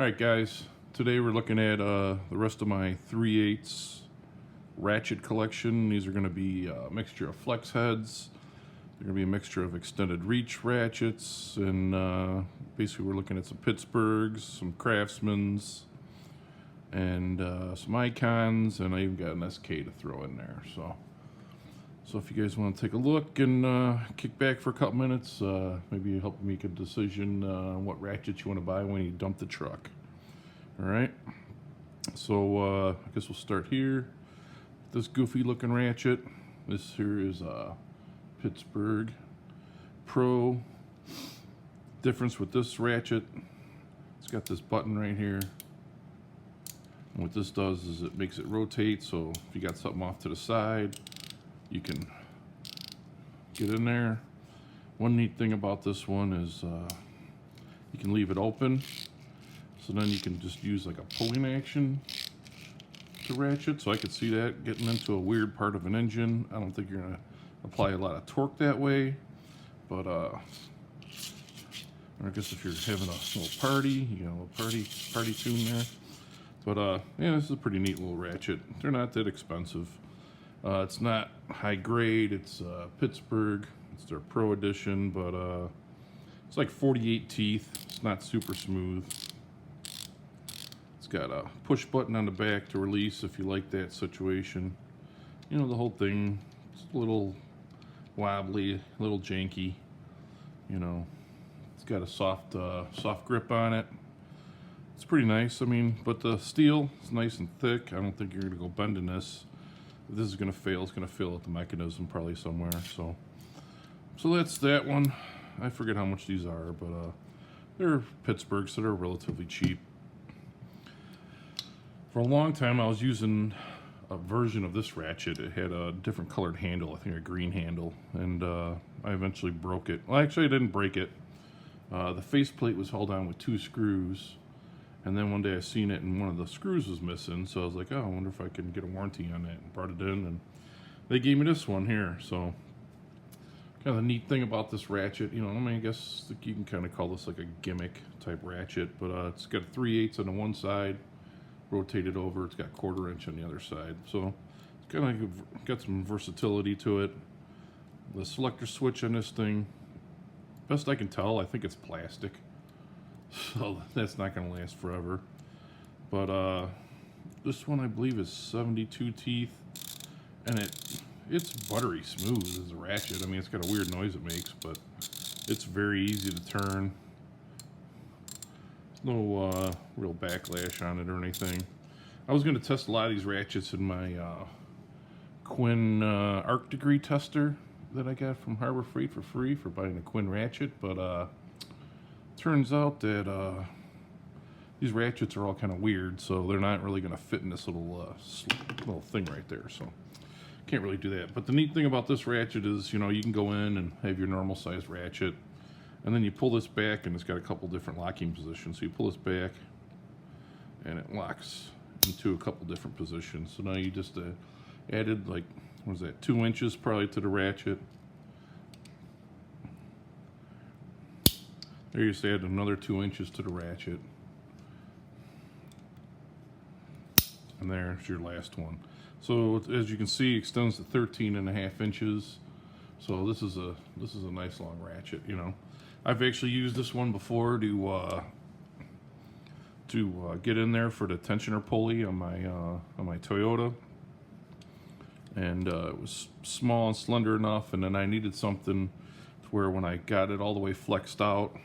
Alright guys, today we're looking at the rest of my 3/8 ratchet collection. These are going to be a mixture of flex heads. They're going to be a mixture of extended reach ratchets, and basically we're looking at some Pittsburghs, some Craftsmans, and some Icons, and I even got an SK to throw in there. So if you guys want to take a look and kick back for a couple minutes, maybe help make a decision on what ratchets you want to buy when you dump the truck. Alright, so I guess we'll start here. This goofy looking ratchet. This here is Pittsburgh Pro. Difference with this ratchet, it's got this button right here. And what this does is it makes it rotate, so if you got something off to the side, you can get in there. One neat thing about this one is you can leave it open, so then you can just use like a pulling action to ratchet. So I could see that getting into a weird part of an engine. I don't think you're gonna apply a lot of torque that way, but I guess if you're having a little party, you got a little party tune there. But yeah, this is a pretty neat little ratchet. They're not that expensive. It's not high grade. It's Pittsburgh. It's their Pro Edition, but it's like 48 teeth. It's not super smooth. It's got a push button on the back to release if you like that situation. You know, the whole thing. It's a little wobbly, a little janky. You know, it's got a soft grip on it. It's pretty nice. I mean, but the steel is nice and thick. I don't think you're gonna go bending this. If this is going to fail, it's going to fail at the mechanism probably somewhere. So that's that one. I forget how much these are, but they're Pittsburgh, so they're relatively cheap. For a long time, I was using a version of this ratchet. It had a different colored handle, I think a green handle, and I eventually broke it. Well, actually, I didn't break it. The faceplate was held on with 2 screws. And then one day I seen it and one of the screws was missing, so I was like, oh, I wonder if I can get a warranty on that, and brought it in, and they gave me this one here. So kind of the neat thing about this ratchet, you know, I mean, I guess you can kind of call this like a gimmick type ratchet, but it's got 3/8 on the one side, rotated over, it's got 1/4 inch on the other side. So it's kind of got some versatility to it. The selector switch on this thing, best I can tell, I think it's plastic. So that's not going to last forever. But this one I believe is 72 teeth, and it's buttery smooth as a ratchet. I mean, it's got a weird noise it makes, but it's very easy to turn. There's no real backlash on it or anything. I was going to test a lot of these ratchets in my Quinn arc degree tester that I got from Harbor Freight for free for buying a Quinn ratchet, but turns out that these ratchets are all kind of weird, so they're not really going to fit in this little thing right there, so can't really do that. But the neat thing about this ratchet is, you know, you can go in and have your normal size ratchet, and then you pull this back, and it's got a couple different locking positions. So you pull this back, and it locks into a couple different positions. So now you just added, like, what is that, 2 inches probably to the ratchet. There you just add another 2 inches to the ratchet. And there's your last one. So as you can see, it extends to 13.5 inches. So this is a nice long ratchet, you know. I've actually used this one before to get in there for the tensioner pulley on my Toyota. And it was small and slender enough, and then I needed something to where when I got it all the way flexed out,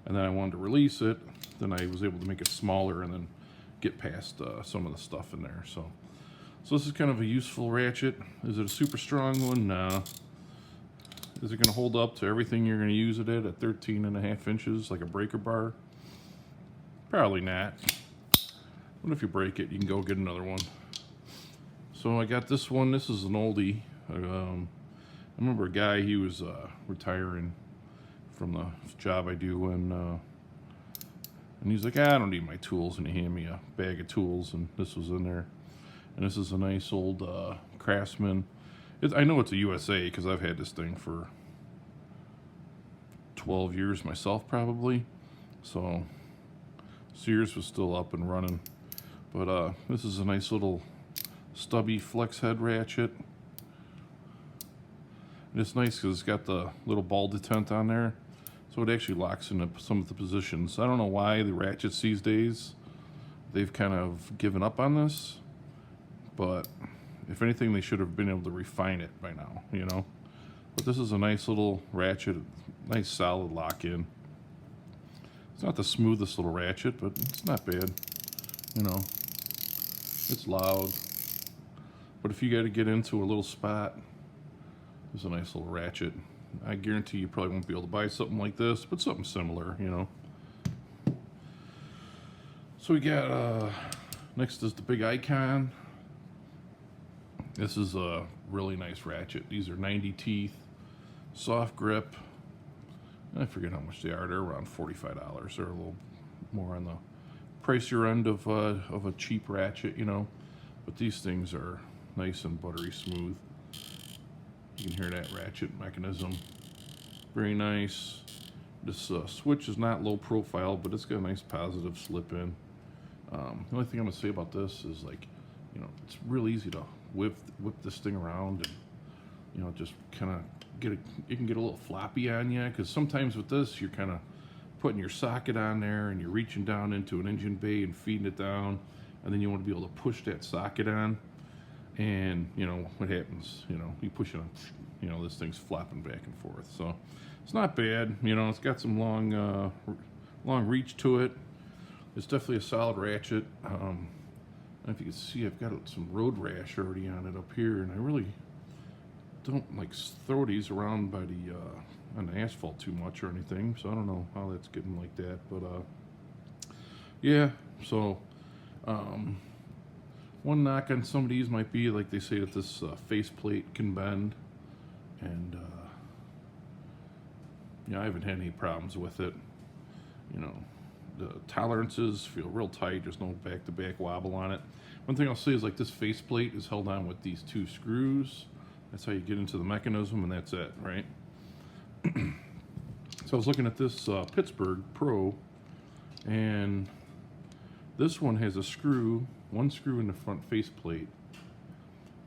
and then I wanted to release it, then I was able to make it smaller and then get past some of the stuff in there. So this is kind of a useful ratchet. Is it a super strong one? No. Is it going to hold up to everything you're going to use it at 13.5 inches, like a breaker bar? Probably not. What if you break it? You can go get another one. So I got this one. This is an oldie. I remember a guy, he was retiring from the job I do, and he's like, I don't need my tools, and he handed me a bag of tools, and this was in there. And this is a nice old Craftsman. I know it's a USA because I've had this thing for 12 years myself probably. So Sears was still up and running. But this is a nice little stubby flex head ratchet. And it's nice because it's got the little ball detent on there, so it actually locks into some of the positions. I don't know why the ratchets these days, they've kind of given up on this, but if anything, they should have been able to refine it by now, you know. But this is a nice little ratchet, nice solid lock-in. It's not the smoothest little ratchet, but it's not bad, you know. It's loud, but if you got to get into a little spot, it's a nice little ratchet. I guarantee you probably won't be able to buy something like this, but something similar, you know. So we got, next is the big icon. This is a really nice ratchet. These are 90 teeth, soft grip. I forget how much they are. They're around $45. They're a little more on the pricier end of a cheap ratchet, you know. But these things are nice and buttery smooth. You can hear that ratchet mechanism. Very nice. This switch is not low profile, but it's got a nice positive slip in. The only thing I'm gonna say about this is, like, you know, it's real easy to whip this thing around, and you know, just kind of it can get a little floppy on you, because sometimes with this you're kind of putting your socket on there and you're reaching down into an engine bay and feeding it down, and then you want to be able to push that socket on, and you know what happens, you know, you push it on, you know, this thing's flopping back and forth. So it's not bad, you know. It's got some long reach to it. It's definitely a solid ratchet. I don't know if you can see, I've got some road rash already on it up here, and I really don't like throw these around by the on the asphalt too much or anything, so I don't know how that's getting like that. But yeah, so one knock on some of these might be, like, they say that this faceplate can bend, and yeah, I haven't had any problems with it. You know, the tolerances feel real tight. There's no back-to-back wobble on it. One thing I'll say is, like, this faceplate is held on with these two screws. That's how you get into the mechanism, and that's it, right? So I was looking at this Pittsburgh Pro, and this one has one screw in the front faceplate,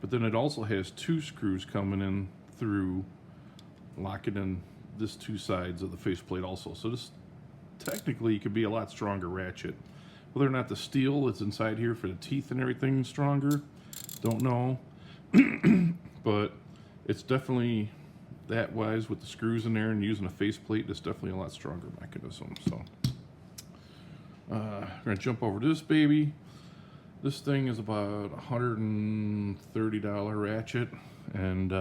but then it also has two screws coming in through, locking in this two sides of the faceplate also. So this technically could be a lot stronger ratchet. Whether or not the steel that's inside here for the teeth and everything is stronger, don't know. But it's definitely, that wise, with the screws in there and using a faceplate, it's definitely a lot stronger mechanism. So we're gonna jump over to this baby. This thing is about $130 ratchet, and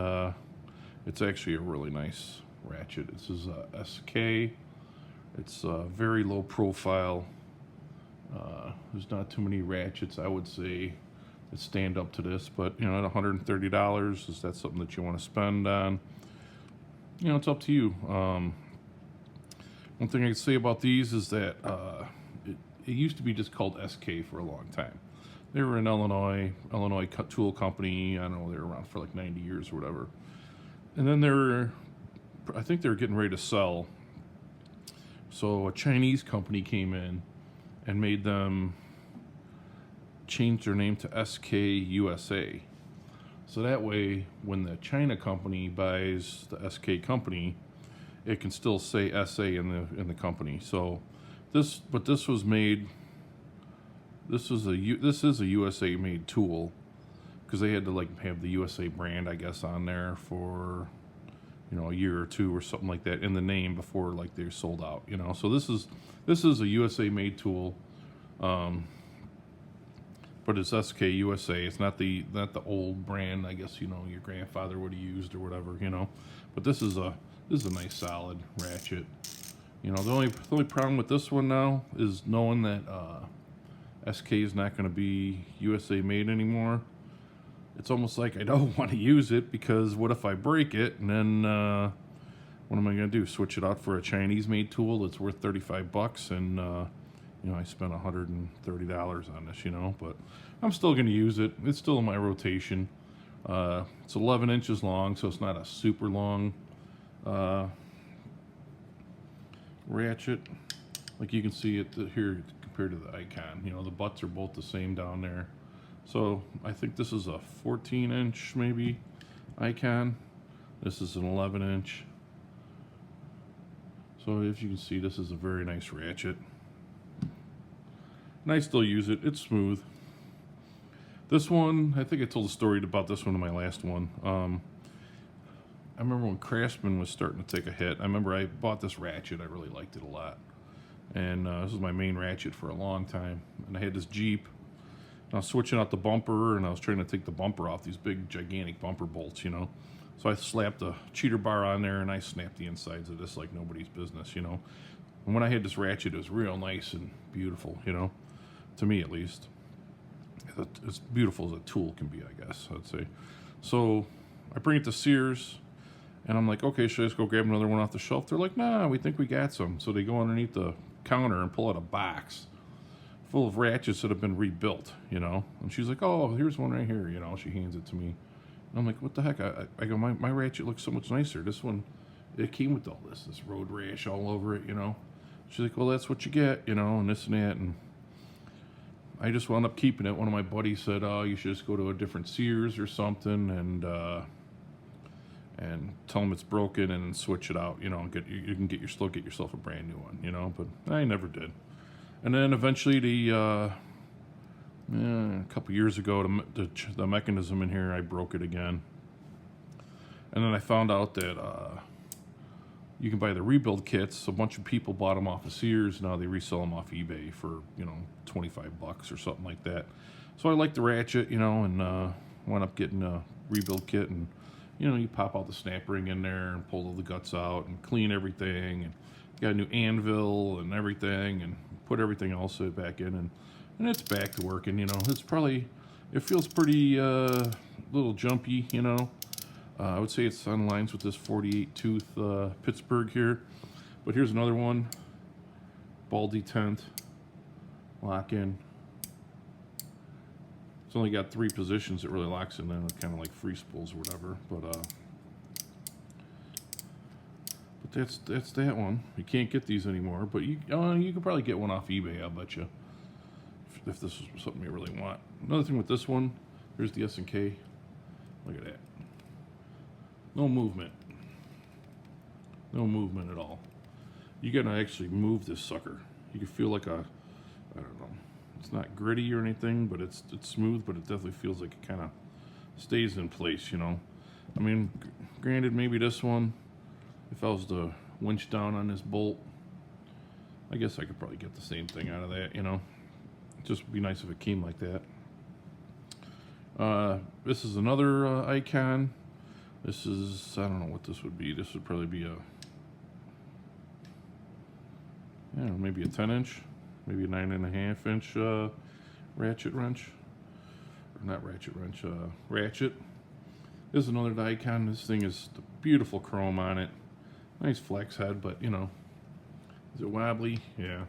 it's actually a really nice ratchet. This is a SK. It's very low profile. There's not too many ratchets, I would say, that stand up to this, but you know, at $130, is that something that you want to spend on? You know, it's up to you. One thing I can say about these is that it used to be just called SK for a long time. They were in Illinois tool company. I don't know, they were around for like 90 years or whatever. And then I think they were getting ready to sell. So a Chinese company came in and made them change their name to SK USA. So that way, when the China company buys the SK company, it can still say SA in the company. So this was made. This is a USA made tool, because they had to, like, have the USA brand, I guess, on there for, you know, a year or two or something like that in the name before, like, they're sold out, you know. So this is a USA made tool, but it's SK USA. It's not the old brand, I guess, you know, your grandfather would have used or whatever, you know. But this is a nice solid ratchet. You know, the only problem with this one now is knowing that SK is not going to be USA made anymore. It's almost like I don't want to use it, because what if I break it, and then what am I going to do? Switch it out for a Chinese made tool that's worth $35, and you know, I spent $130 on this, you know. But I'm still going to use it. It's still in my rotation. It's 11 inches long, so it's not a super long ratchet. Like you can see it here compared to the Icon. You know, the butts are both the same down there. So I think this is a 14-inch maybe Icon. This is an 11-inch. So as you can see, this is a very nice ratchet. And I still use it. It's smooth. This one, I think I told a story about this one in my last one. I remember when Craftsman was starting to take a hit. I remember I bought this ratchet. I really liked it a lot. And this was my main ratchet for a long time. And I had this Jeep. And I was switching out the bumper, and I was trying to take the bumper off, these big, gigantic bumper bolts, you know. So I slapped a cheater bar on there, and I snapped the insides of this like nobody's business, you know. And when I had this ratchet, it was real nice and beautiful, you know, to me at least. As beautiful as a tool can be, I guess, I'd say. So I bring it to Sears, and I'm like, okay, should I just go grab another one off the shelf? They're like, nah, we think we got some. So they go underneath the counter and pull out a box full of ratchets that have been rebuilt, you know. And she's like, oh, here's one right here, you know. She hands it to me. And I'm like, what the heck? I go, my ratchet looks so much nicer. This one, it came with all this road rash all over it, you know. She's like, well, that's what you get, you know, and this and that. And I just wound up keeping it. One of my buddies said, oh, you should just go to a different Sears or something and tell them it's broken and switch it out, you know, and you can still get yourself a brand new one, you know. But I never did. And then eventually a couple years ago, the mechanism in here, I broke it again. And then I found out that you can buy the rebuild kits. A bunch of people bought them off of Sears. Now they resell them off eBay for, you know, $25 or something like that. So I like the ratchet, you know, and wound up getting a rebuild kit. And, you know, you pop out the snap ring in there and pull all the guts out and clean everything. And got a new anvil and everything and put everything else back in. And it's back to working, you know. It feels pretty little jumpy, you know. I would say it's on lines with this 48 tooth Pittsburgh here. But here's another one. Ball detent. Lock in. It's only got 3 positions it really locks in, then it's kind of like free spools or whatever. But that's that one. You can't get these anymore, but you can probably get one off eBay, I'll bet you. If this is something you really want. Another thing with this one, here's the S&K. Look at that. No movement. No movement at all. You gotta actually move this sucker. You can feel like I don't know. It's not gritty or anything, but it's smooth, but it definitely feels like it kind of stays in place, you know. I mean, granted, maybe this one, if I was to winch down on this bolt, I guess I could probably get the same thing out of that, you know. It just would be nice if it came like that. This is another Icon. This is, I don't know what this would be. This would probably be maybe a 10-inch, maybe a 9.5-inch ratchet wrench. Or not ratchet wrench, ratchet. This is another Icon. This thing is the beautiful chrome on it. Nice flex head, but you know, is it wobbly? Yeah.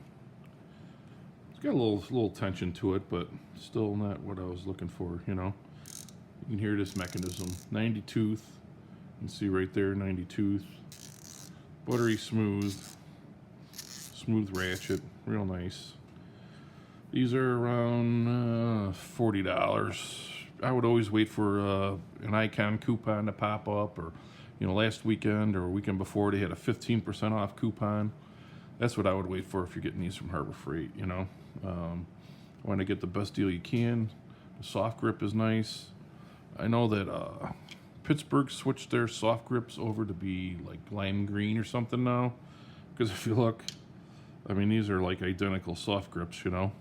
It's got a little tension to it, but still not what I was looking for, you know. You can hear this mechanism. 90 tooth. You can see right there, 90 tooth. Buttery smooth. Smooth ratchet. Real nice. These are around $40. I would always wait for an Icon coupon to pop up, or you know, last weekend or weekend before they had a 15% off coupon. That's what I would wait for if you're getting these from Harbor Freight, you know. Want to get the best deal you can. The soft grip is nice. I know that Pittsburgh switched their soft grips over to be like lime green or something now. Because if you look, I mean, these are like identical soft grips, you know.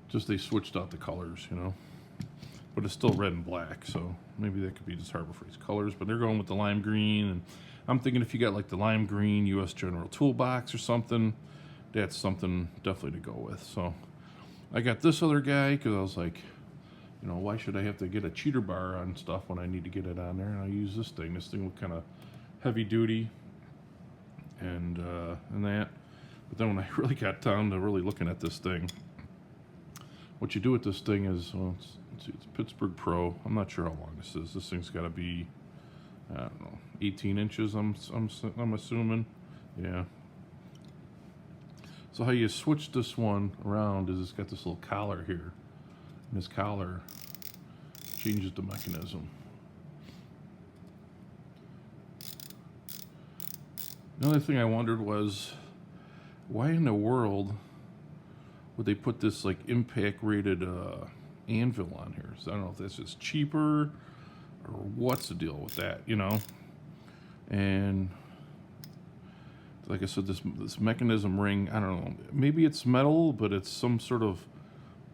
Just they switched out the colors, you know. But it's still red and black, so maybe that could be just Harbor Freight's colors. But they're going with the lime green, and I'm thinking if you got like the lime green US General Toolbox or something, that's something definitely to go with. So I got this other guy because I was like, you know, why should I have to get a cheater bar on stuff when I need to get it on there? And I use this thing. This thing was kind of heavy duty and that. But then when I really got down to really looking at this thing, what you do with this thing is, well, it's Pittsburgh Pro. I'm not sure how long this is. This thing's got to be, I don't know, 18 inches. I'm assuming, yeah. So how you switch this one around is it's got this little collar here. And this collar changes the mechanism. Another thing I wondered was, why in the world would they put this like impact rated anvil on here? So I don't know if that's just cheaper or what's the deal with that, you know? And like I said, this mechanism ring, I don't know, maybe it's metal, but it's some sort of,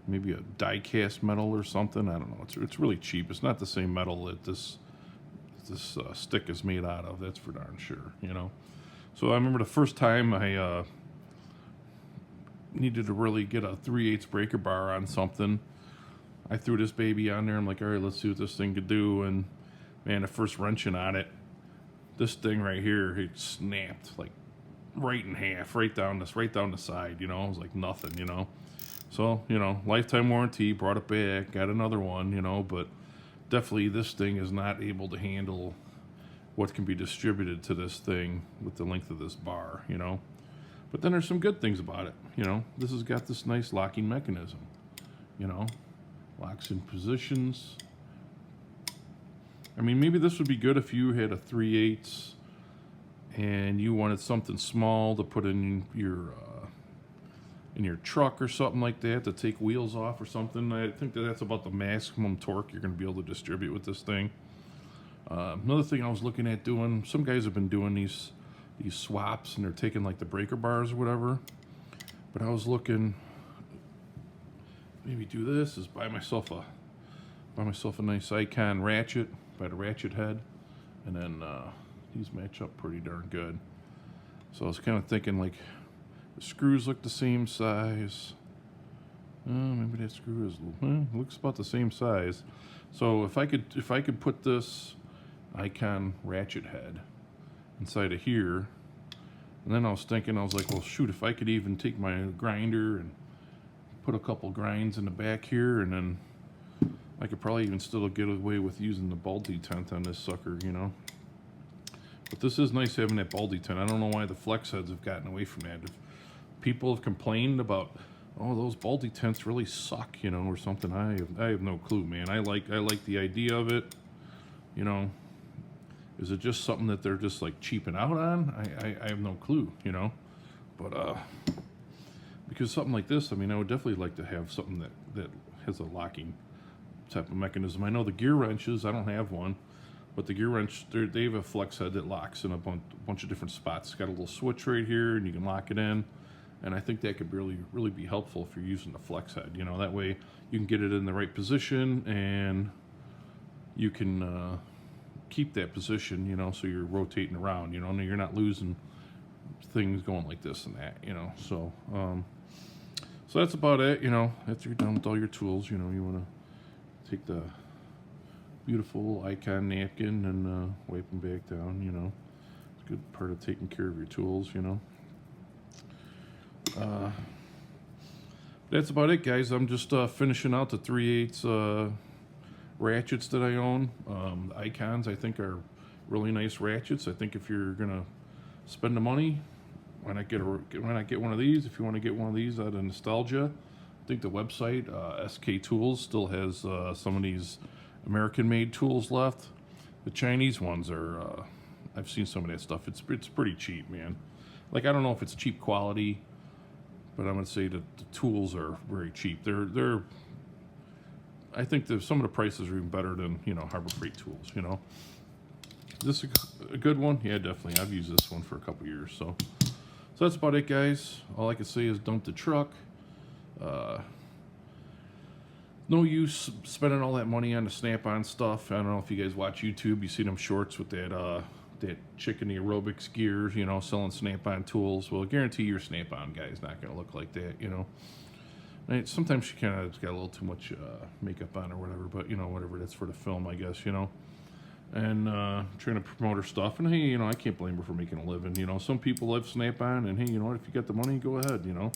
maybe a die-cast metal or something. I don't know. It's really cheap. It's not the same metal that this stick is made out of. That's for darn sure, you know? So I remember the first time I needed to really get a 3/8 breaker bar on something. I threw this baby on there. I'm like, all right, let's see what this thing could do. And man, the first wrenching on it, this thing right here, it snapped like right in half, right down the side. You know, it was like nothing. You know, so you know, lifetime warranty. Brought it back, got another one. You know, but definitely this thing is not able to handle what can be distributed to this thing with the length of this bar. You know. But then there's some good things about it, you know. This has got this nice locking mechanism, you know. Locks in positions. I mean, maybe this would be good if you had a 3/8 and you wanted something small to put in your truck or something like that to take wheels off or something. I think that's about the maximum torque you're going to be able to distribute with this thing. Another thing I was looking at doing, some guys have been doing these swaps and they're taking like the breaker bars or whatever, but I was looking, maybe do this is buy myself a nice icon ratchet by the ratchet head, and then these match up pretty darn good. So I was kind of thinking like the screws look the same size. Maybe that screw is looks about the same size. So if I could put this icon ratchet head inside of here, and then I was thinking, I was like, well shoot, if I could even take my grinder and put a couple grinds in the back here, and then I could probably even still get away with using the ball detent on this sucker, you know. But this is nice having that ball detent. I don't know why the flex heads have gotten away from that. If people have complained about, oh, those ball detents really suck, you know, or something, I have no clue, man. I like the idea of it, you know. Is it just something that they're just like cheaping out on? I have no clue, you know. But because something like this, I mean, I would definitely like to have something that has a locking type of mechanism. I know the gear wrenches, I don't have one, but the gear wrench, they have a flex head that locks in a bunch of different spots. It's got a little switch right here, and you can lock it in. And I think that could really be helpful if you're using the flex head. You know, that way you can get it in the right position, and you can keep that position, you know, so you're rotating around, you know, and you're not losing things going like this and that, you know. So so that's about it, you know. After you're done with all your tools, you know, you want to take the beautiful icon napkin and wipe them back down, you know. It's a good part of taking care of your tools, you know. That's about it, guys. I'm just finishing out the 3/8 ratchets that I own. The icons, I think, are really nice ratchets. I think if you're gonna spend the money, why not get one of these? If you want to get one of these out of nostalgia, I think the website SK Tools still has some of these American-made tools left. The Chinese ones are, I've seen some of that stuff. It's pretty cheap, man. Like, I don't know if it's cheap quality, but I'm gonna say that the tools are very cheap. They're I think that some of the prices are even better than, you know, Harbor Freight tools, you know. Is this a good one? Yeah, definitely. I've used this one for a couple years, so that's about it, guys. All I can say is dump the truck. No use spending all that money on the Snap-on stuff. I don't know if you guys watch YouTube. You see them shorts with that chick in the aerobics gear, you know, selling Snap-on tools. Well, I guarantee your Snap-on guy is not going to look like that, you know. And sometimes she kind of got a little too much makeup on or whatever, but, you know, whatever, that's for the film, I guess, you know. And trying to promote her stuff. And, hey, you know, I can't blame her for making a living. You know, some people love Snap-on, and, hey, you know what, if you got the money, go ahead, you know.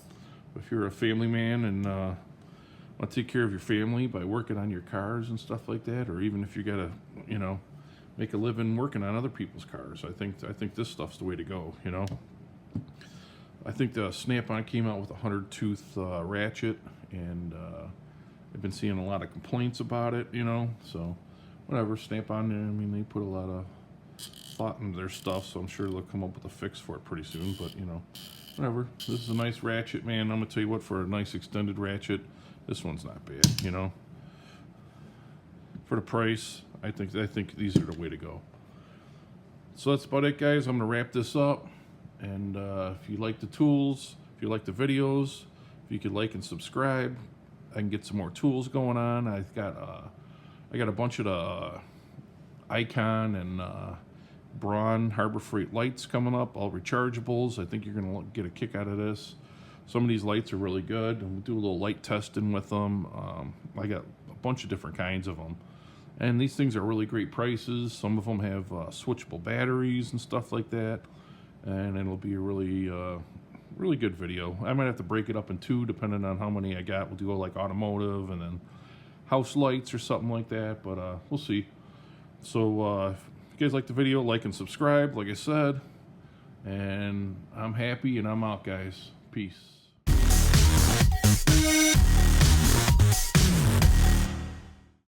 If you're a family man and want to take care of your family by working on your cars and stuff like that, or even if you got to, you know, make a living working on other people's cars, I think this stuff's the way to go, you know. I think the Snap-on came out with a 100-tooth ratchet, and I've been seeing a lot of complaints about it, you know, so whatever. Snap-on, I mean, they put a lot of thought into their stuff, so I'm sure they'll come up with a fix for it pretty soon, but, you know, whatever. This is a nice ratchet, man. I'm going to tell you what, for a nice extended ratchet, this one's not bad, you know. For the price, I think these are the way to go. So that's about it, guys. I'm going to wrap this up. And if you like the tools, if you like the videos, if you could like and subscribe, I can get some more tools going on. I got a bunch of the Icon and Braun Harbor Freight lights coming up, all rechargeables. I think you're going to get a kick out of this. Some of these lights are really good, and we'll do a little light testing with them. I got a bunch of different kinds of them. And these things are really great prices. Some of them have switchable batteries and stuff like that. And it'll be a really good video. I might have to break it up in two depending on how many I got. We'll do like automotive and then house lights or something like that, but we'll see. So if you guys like the video, like and subscribe, like I said. And I'm happy and I'm out, guys. Peace.